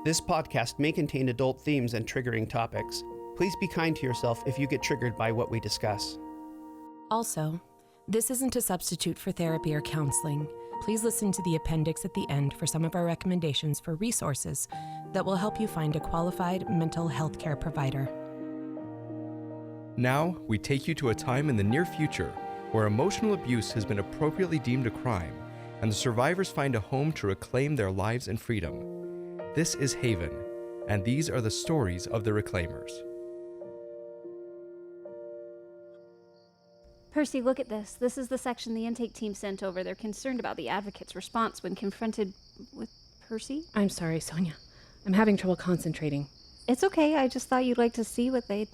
This podcast may contain adult themes and triggering topics. Please be kind to yourself if you get triggered by what we discuss. Also, this isn't a substitute for therapy or counseling. Please listen to the appendix at the end for some of our recommendations for resources that will help you find a qualified mental health care provider. Now, we take you to a time in the near future where emotional abuse has been appropriately deemed a crime, and the survivors find a home to reclaim their lives and freedom. This is Haven, and these are the stories of the Reclaimers. Persy, look at this. This is the section the intake team sent over. They're concerned about the advocate's response when confronted with Persy. I'm sorry, Sonia. I'm having trouble concentrating. It's okay. I just thought you'd like to see what they'd...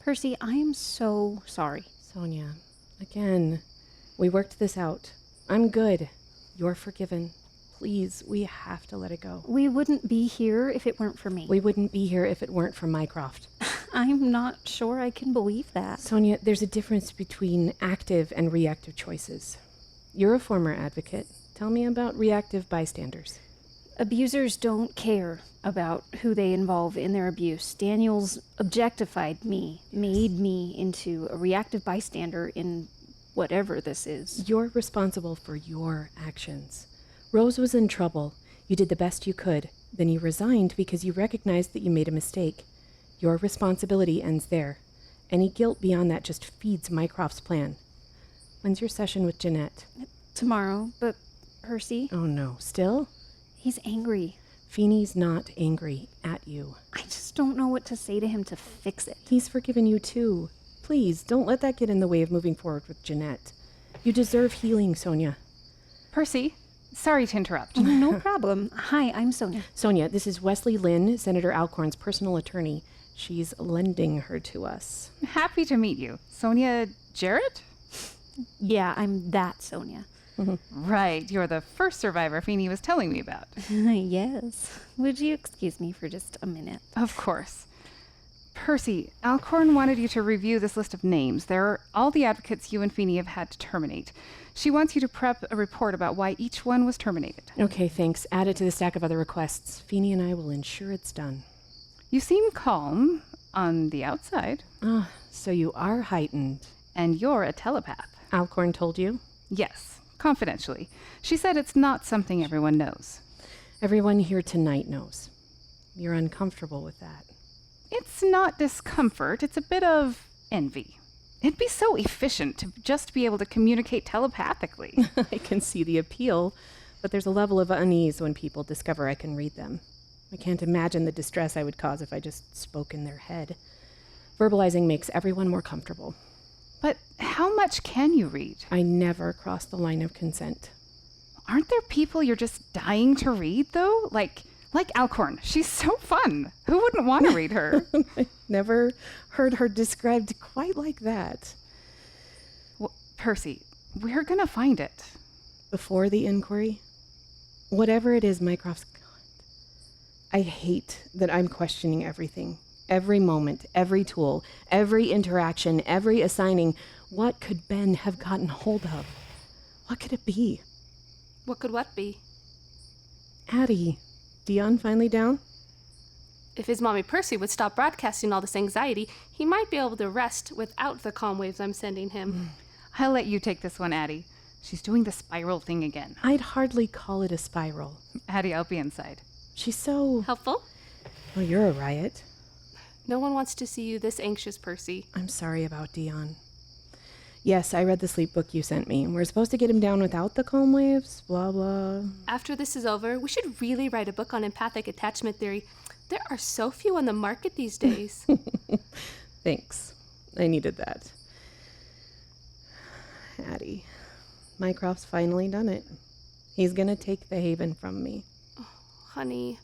Persy, I am so sorry. Sonia, again, we worked this out. I'm good. You're forgiven. Please, we have to let it go. We wouldn't be here if it weren't for me. We wouldn't be here if it weren't for Mycroft. I'm not sure I can believe that. Sonia, there's a difference between active and reactive choices. You're a former advocate. Tell me about reactive bystanders. Abusers don't care about who they involve in their abuse. Daniels objectified me, made me into a reactive bystander in whatever this is. You're responsible for your actions. Rose was in trouble. You did the best you could. Then you resigned because you recognized that you made a mistake. Your responsibility ends there. Any guilt beyond that just feeds Mycroft's plan. When's your session with Jeanette? Tomorrow, but Persy... Oh no, still? He's angry. Pheeny's not angry at you. I just don't know what to say to him to fix it. He's forgiven you too. Please, don't let that get in the way of moving forward with Jeanette. You deserve healing, Sonia. Persy, sorry to interrupt. No problem. Hi, I'm Sonia. Sonia, this is Westlee Lynn, Senator Alcorn's personal attorney. She's lending her to us. Happy to meet you. Sonia Jarrett? Yeah, I'm that Sonia. Right, you're the first survivor Pheeny was telling me about. Yes. Would you excuse me for just a minute? Of course. Persy, Alcorn wanted you to review this list of names. They're all the advocates you and Pheeny have had to terminate. She wants you to prep a report about why each one was terminated. Okay, thanks. Add it to the stack of other requests. Pheeny and I will ensure it's done. You seem calm on the outside. Ah, so you are heightened. And you're a telepath. Alcorn told you? Yes, confidentially. She said it's not something everyone knows. Everyone here tonight knows. You're uncomfortable with that. It's not discomfort, it's a bit of envy. It'd be so efficient to just be able to communicate telepathically. I can see the appeal, but there's a level of unease when people discover I can read them. I can't imagine the distress I would cause if I just spoke in their head. Verbalizing makes everyone more comfortable. But how much can you read? I never cross the line of consent. Aren't there people you're just dying to read, though? Like Alcorn. She's so fun. Who wouldn't want to read her? I never heard her described quite like that. Well, Persy, we're gonna find it. Before the inquiry, whatever it is Mycroft's got, I hate that I'm questioning everything. Every moment, every tool, every interaction, every assigning. What could Ben have gotten hold of? What could it be? What could what be? Addie. Dion finally down? If his mommy Persy would stop broadcasting all this anxiety, he might be able to rest without the calm waves I'm sending him. I'll let you take this one, Addie. She's doing the spiral thing again. I'd hardly call it a spiral. Addie, I'll be inside. She's so... Helpful? Well, you're a riot. No one wants to see you this anxious, Persy. I'm sorry about Dion. Yes, I read the sleep book you sent me. We're supposed to get him down without the calm waves, blah, blah. After this is over, we should really write a book on empathic attachment theory. There are so few on the market these days. Thanks. I needed that. Addie, Mycroft's finally done it. He's gonna take the Haven from me. Oh, honey,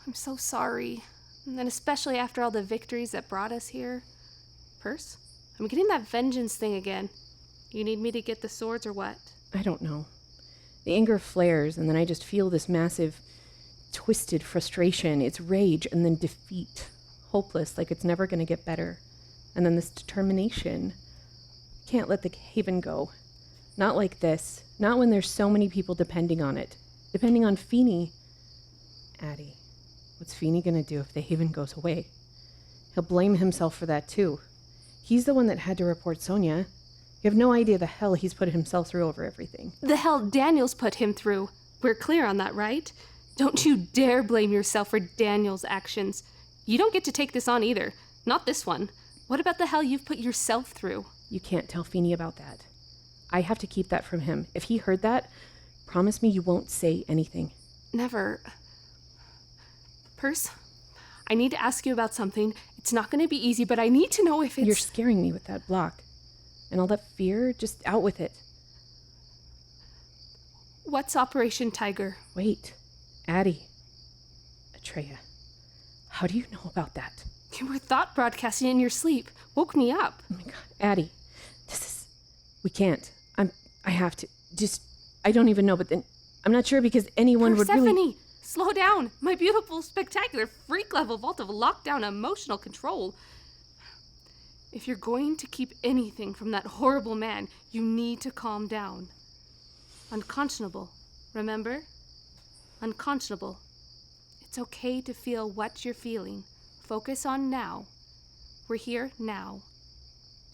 I'm so sorry. And then especially after all the victories that brought us here. Purse? I'm getting that vengeance thing again. You need me to get the swords or what? I don't know. The anger flares, and then I just feel this massive, twisted frustration. It's rage, and then defeat. Hopeless, like it's never going to get better. And then this determination. Can't let the Haven go. Not like this. Not when there's so many people depending on it. Depending on Pheeny. Addie. What's Pheeny gonna do if the Haven goes away? He'll blame himself for that too. He's the one that had to report Sonia. You have no idea the hell he's put himself through over everything. The hell Daniel's put him through. We're clear on that, right? Don't you dare blame yourself for Daniel's actions. You don't get to take this on either. Not this one. What about the hell you've put yourself through? You can't tell Pheeny about that. I have to keep that from him. If he heard that, promise me you won't say anything. Never. Pers, I need to ask you about something. It's not going to be easy, but I need to know if it's... You're scaring me with that block. And all that fear, just out with it. What's Operation Tiger? Wait. Addie. Atreya. How do you know about that? You were thought broadcasting in your sleep. Woke me up. Oh my god. Addie. We can't. I have to. I don't even know, but then I'm not sure because anyone would really... Persephone, slow down. My beautiful, spectacular, freak-level vault of lockdown emotional control. If you're going to keep anything from that horrible man, you need to calm down. Unconscionable, remember? Unconscionable. It's okay to feel what you're feeling. Focus on now. We're here now.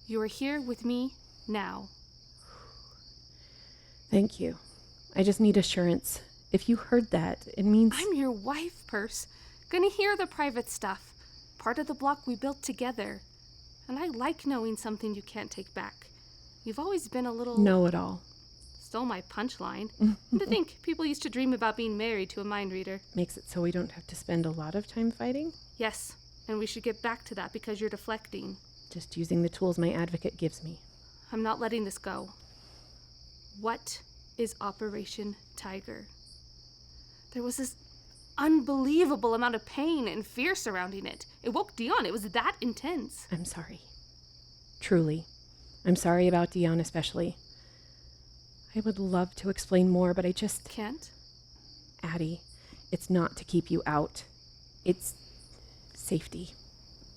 You are here with me now. Thank you. I just need assurance. If you heard that, it means... I'm your wife, Pers. Gonna hear the private stuff. Part of the block we built together. And I like knowing something you can't take back. You've always been a little... Know-it-all. Stole my punchline. And to think, people used to dream about being married to a mind reader. Makes it so we don't have to spend a lot of time fighting? Yes, and we should get back to that because you're deflecting. Just using the tools my advocate gives me. I'm not letting this go. What is Operation Tiger? There was this unbelievable amount of pain and fear surrounding it. It woke Dion. It was that intense. I'm sorry. Truly. I'm sorry about Dion especially. I would love to explain more, but I just... Can't? Addie, it's not to keep you out. It's safety.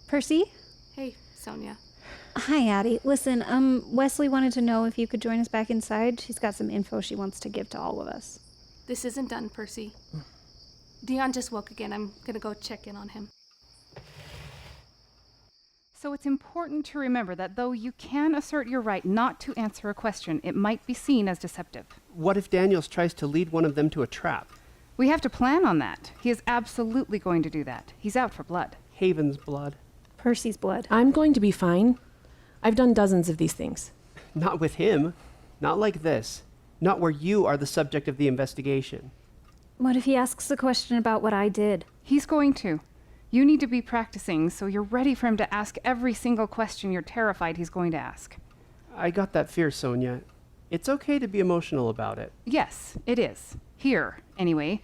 Persy? Hey, Sonia. Hi, Addie. Listen, Westlee wanted to know if you could join us back inside. She's got some info she wants to give to all of us. This isn't done, Persy. Dion just woke again. I'm gonna go check in on him. So it's important to remember that though you can assert your right not to answer a question, it might be seen as deceptive. What if Daniels tries to lead one of them to a trap? We have to plan on that. He is absolutely going to do that. He's out for blood. Haven's blood. Percy's blood. I'm going to be fine. I've done dozens of these things. Not with him. Not like this. Not where you are the subject of the investigation. What if he asks a question about what I did? He's going to. You need to be practicing so you're ready for him to ask every single question you're terrified he's going to ask. I got that fear, Sonia. It's okay to be emotional about it. Yes, it is. Here, anyway.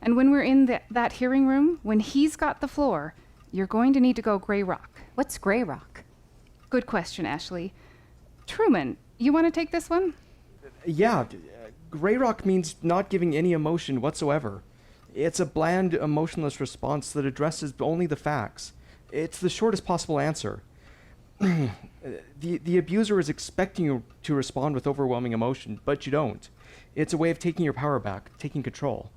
And when we're in that hearing room, when he's got the floor, you're going to need to go Grey Rock. What's Grey Rock? Good question, Ashley. Truman, you want to take this one? Yeah, Grey Rock means not giving any emotion whatsoever. It's a bland, emotionless response that addresses only the facts. It's the shortest possible answer. The abuser is expecting you to respond with overwhelming emotion, but you don't. It's a way of taking your power back, taking control.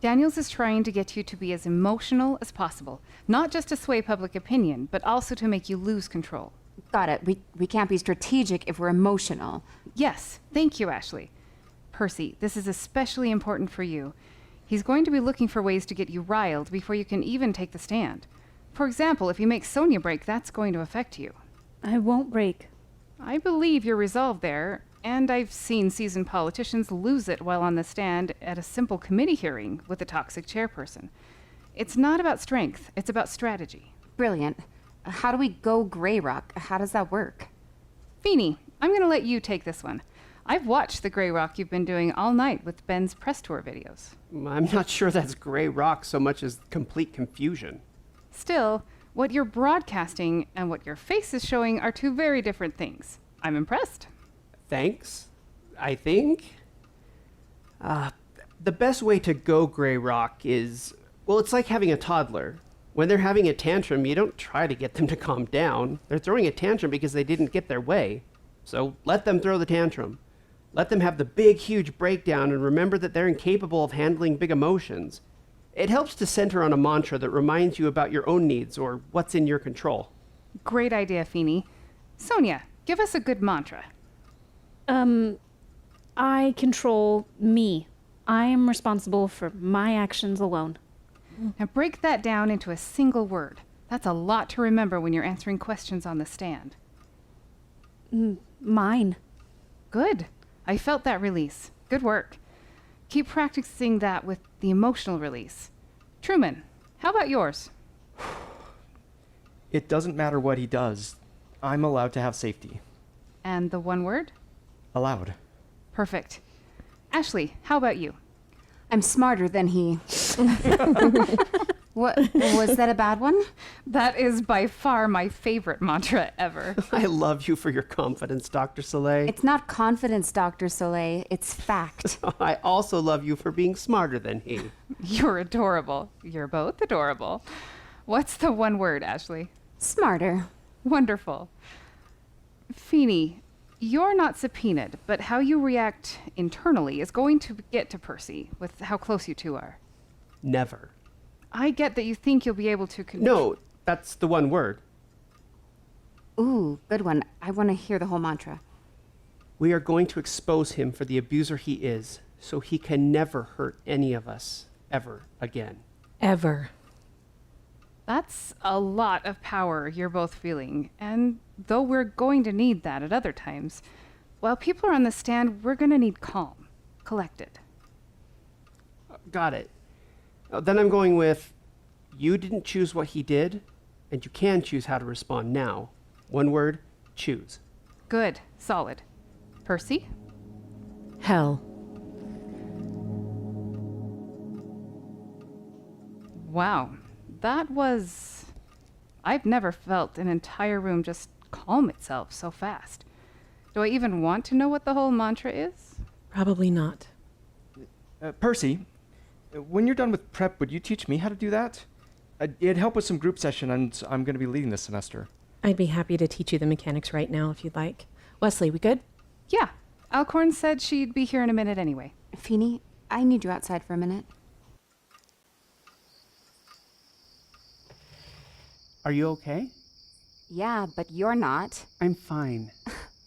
Daniels is trying to get you to be as emotional as possible, not just to sway public opinion, but also to make you lose control. Got it. We can't be strategic if we're emotional. Yes, thank you, Ashley. Persy, this is especially important for you. He's going to be looking for ways to get you riled before you can even take the stand. For example, if you make Sonia break, that's going to affect you. I won't break. I believe you're resolved there, and I've seen seasoned politicians lose it while on the stand at a simple committee hearing with a toxic chairperson. It's not about strength, it's about strategy. Brilliant. How do we go Grey Rock? How does that work? Pheeny, I'm going to let you take this one. I've watched the Grey Rock you've been doing all night with Ben's press tour videos. I'm not sure that's Grey Rock so much as complete confusion. Still, what you're broadcasting and what your face is showing are two very different things. I'm impressed. Thanks, I think. The best way to go Grey Rock is, well, it's like having a toddler. When they're having a tantrum, you don't try to get them to calm down. They're throwing a tantrum because they didn't get their way. So let them throw the tantrum. Let them have the big, huge breakdown and remember that they're incapable of handling big emotions. It helps to center on a mantra that reminds you about your own needs or what's in your control. Great idea, Pheeny. Sonia, give us a good mantra. I control me. I am responsible for my actions alone. Now break that down into a single word. That's a lot to remember when you're answering questions on the stand. Mine. Good. I felt that release. Good work. Keep practicing that with the emotional release. Truman, how about yours? It doesn't matter what he does. I'm allowed to have safety. And the one word? Allowed. Perfect. Ashley, how about you? I'm smarter than he. What? Was that a bad one? That is by far my favorite mantra ever. I love you for your confidence, Dr. Soleil. It's not confidence, Dr. Soleil. It's fact. I also love you for being smarter than he. You're adorable. You're both adorable. What's the one word, Ashley? Smarter. Wonderful. Pheeny, you're not subpoenaed, but how you react internally is going to get to Persy with how close you two are. Never. I get that you think you'll be able to... No, that's the one word. Ooh, good one. I want to hear the whole mantra. We are going to expose him for the abuser he is, so he can never hurt any of us, ever again. Ever. That's a lot of power you're both feeling, and though we're going to need that at other times, while people are on the stand, we're going to need calm, collected. Got it. Then I'm going with, you didn't choose what he did, and you can choose how to respond now. One word, choose. Good, solid. Persy? Hell. Wow, that was... I've never felt an entire room just calm itself so fast. Do I even want to know what the whole mantra is? Probably not. Persy, when you're done with prep, would you teach me how to do that? It'd help with some group session, and I'm going to be leading this semester. I'd be happy to teach you the mechanics right now if you'd like. Westlee, we good? Yeah, Alcorn said she'd be here in a minute anyway. Pheeny, I need you outside for a minute. Are you okay? Yeah, but you're not. I'm fine.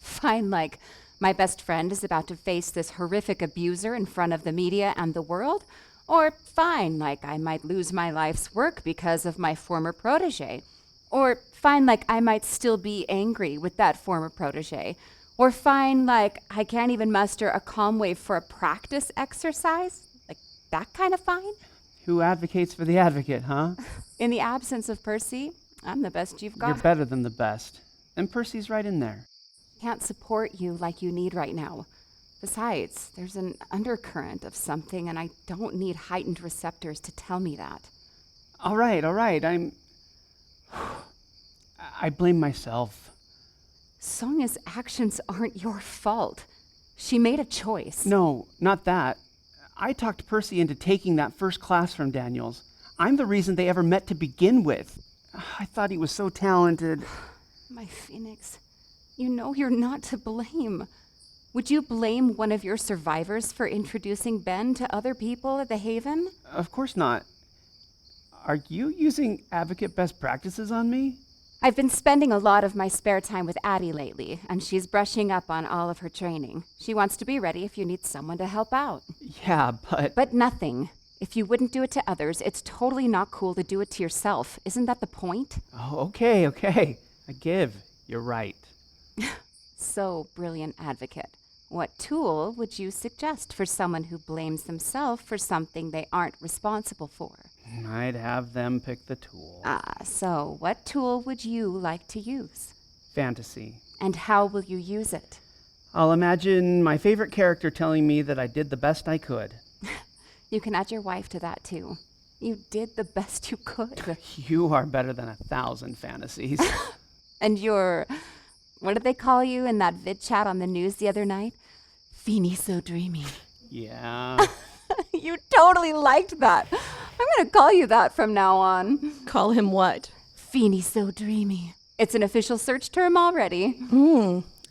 Fine, like, my best friend is about to face this horrific abuser in front of the media and the world? Or fine, like I might lose my life's work because of my former protege? Or fine, like I might still be angry with that former protege? Or fine, like I can't even muster a calm wave for a practice exercise? Like that kind of fine? Who advocates for the advocate, huh? In the absence of Persy, I'm the best you've got. You're better than the best. And Percy's right in there. Can't support you like you need right now. Besides, there's an undercurrent of something, and I don't need heightened receptors to tell me that. All right. I blame myself. Sonia's actions aren't your fault. She made a choice. No, not that. I talked Persy into taking that first class from Daniels. I'm the reason they ever met to begin with. I thought he was so talented. My Phoenix, you know you're not to blame. Would you blame one of your survivors for introducing Ben to other people at the Haven? Of course not. Are you using advocate best practices on me? I've been spending a lot of my spare time with Addie lately, and she's brushing up on all of her training. She wants to be ready if you need someone to help out. Yeah, but... But nothing. If you wouldn't do it to others, it's totally not cool to do it to yourself. Isn't that the point? Oh, okay. I give. You're right. So, brilliant advocate. What tool would you suggest for someone who blames themselves for something they aren't responsible for? I'd have them pick the tool. So what tool would you like to use? Fantasy. And how will you use it? I'll imagine my favorite character telling me that I did the best I could. You can add your wife to that, too. You did the best you could. You are better than 1,000 fantasies. And you're... What did they call you in that vid chat on the news the other night? Pheeny so dreamy. Yeah. You totally liked that. I'm going to call you that from now on. Call him what? Pheeny so dreamy. It's an official search term already.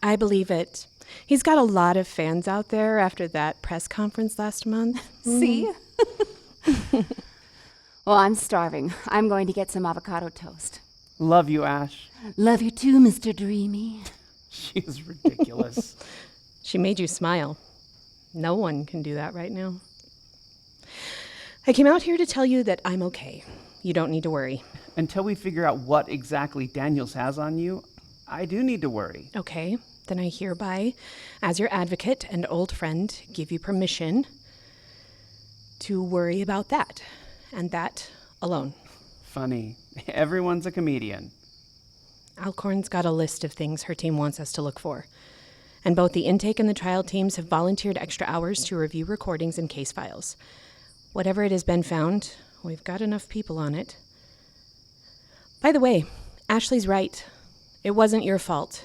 I believe it. He's got a lot of fans out there after that press conference last month. See? Well, I'm starving. I'm going to get some avocado toast. Love you, Ash. Love you too, Mr. Dreamy. She is ridiculous. She made you smile. No one can do that right now. I came out here to tell you that I'm okay. You don't need to worry. Until we figure out what exactly Daniels has on you, I do need to worry. Okay, then I hereby, as your advocate and old friend, give you permission to worry about that, and that alone. Funny. Everyone's a comedian. Alcorn's got a list of things her team wants us to look for. And both the intake and the trial teams have volunteered extra hours to review recordings and case files. Whatever it has been found, we've got enough people on it. By the way, Ashley's right. It wasn't your fault.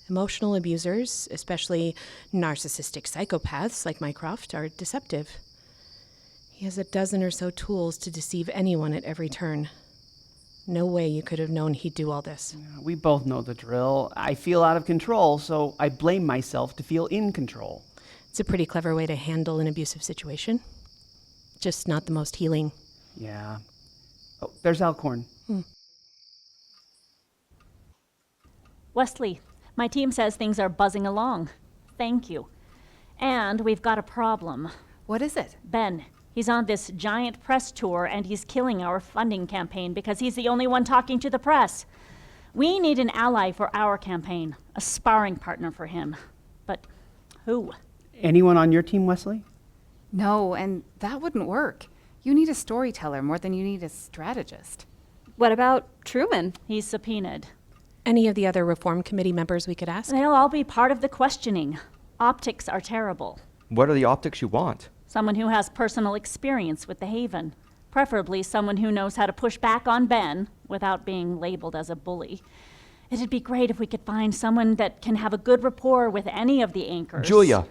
Emotional abusers, especially narcissistic psychopaths like Mycroft, are deceptive. He has a dozen or so tools to deceive anyone at every turn. No way you could have known he'd do all this. We both know the drill. I feel out of control, so I blame myself to feel in control. It's a pretty clever way to handle an abusive situation. Just not the most healing. Yeah. Oh, there's Alcorn. Westlee, my team says things are buzzing along. Thank you. And we've got a problem. What is it? Ben. He's on this giant press tour, and he's killing our funding campaign because he's the only one talking to the press. We need an ally for our campaign, a sparring partner for him. But who? Anyone on your team, Westlee? No, and that wouldn't work. You need a storyteller more than you need a strategist. What about Truman? He's subpoenaed. Any of the other reform committee members we could ask? They'll all be part of the questioning. Optics are terrible. What are the optics you want? Someone who has personal experience with the Haven. Preferably someone who knows how to push back on Ben without being labeled as a bully. It'd be great if we could find someone that can have a good rapport with any of the anchors. Julia!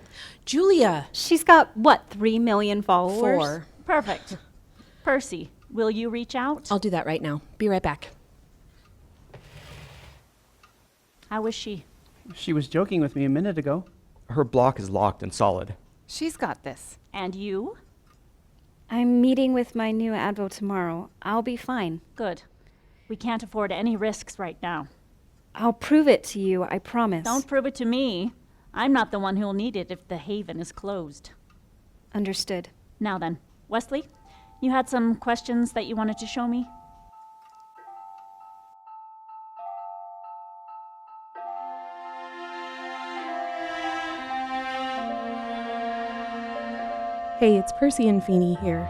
She's got, what, 3 million followers? 4. Perfect. Persy, will you reach out? I'll do that right now. Be right back. How is she? She was joking with me a minute ago. Her block is locked and solid. She's got this. And you? I'm meeting with my new advo tomorrow. I'll be fine. Good. We can't afford any risks right now. I'll prove it to you, I promise. Don't prove it to me. I'm not the one who'll need it if the Haven is closed. Understood. Now then, Westlee, you had some questions that you wanted to show me? Hey, it's Persy and Pheeny here.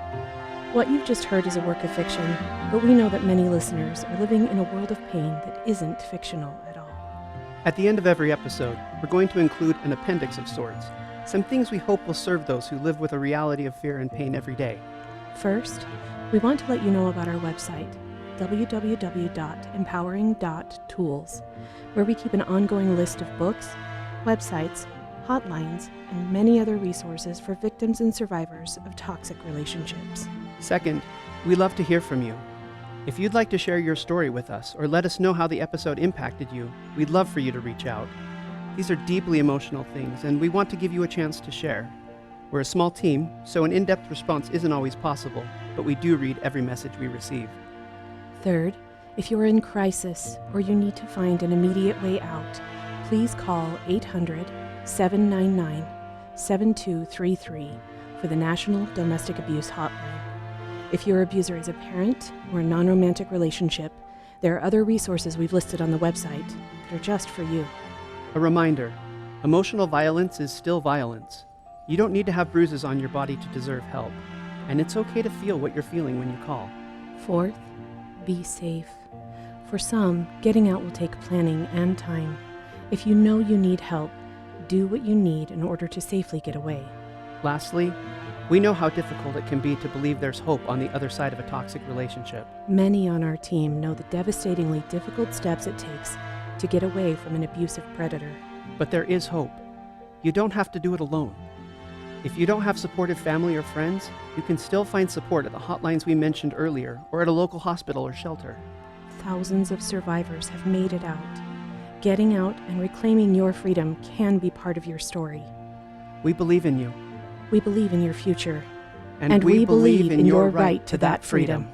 What you've just heard is a work of fiction, but we know that many listeners are living in a world of pain that isn't fictional at all. At the end of every episode, we're going to include an appendix of sorts, some things we hope will serve those who live with a reality of fear and pain every day. First, we want to let you know about our website, www.empowering.tools, where we keep an ongoing list of books, websites, hotlines, and many other resources for victims and survivors of toxic relationships. Second, we love to hear from you. If you'd like to share your story with us or let us know how the episode impacted you, we'd love for you to reach out. These are deeply emotional things, and we want to give you a chance to share. We're a small team, so an in-depth response isn't always possible, but we do read every message we receive. Third, if you're in crisis or you need to find an immediate way out, please call 800-799-7233 for the National Domestic Abuse Hotline. If your abuser is a parent or a non-romantic relationship, there are other resources we've listed on the website that are just for you. A reminder, emotional violence is still violence. You don't need to have bruises on your body to deserve help, and it's okay to feel what you're feeling when you call. Fourth, be safe. For some, getting out will take planning and time. If you know you need help, do what you need in order to safely get away. Lastly, we know how difficult it can be to believe there's hope on the other side of a toxic relationship. Many on our team know the devastatingly difficult steps it takes to get away from an abusive predator. But there is hope. You don't have to do it alone. If you don't have supportive family or friends, you can still find support at the hotlines we mentioned earlier or at a local hospital or shelter. Thousands of survivors have made it out. Getting out and reclaiming your freedom can be part of your story. We believe in you. We believe in your future. and we believe in your right to that freedom.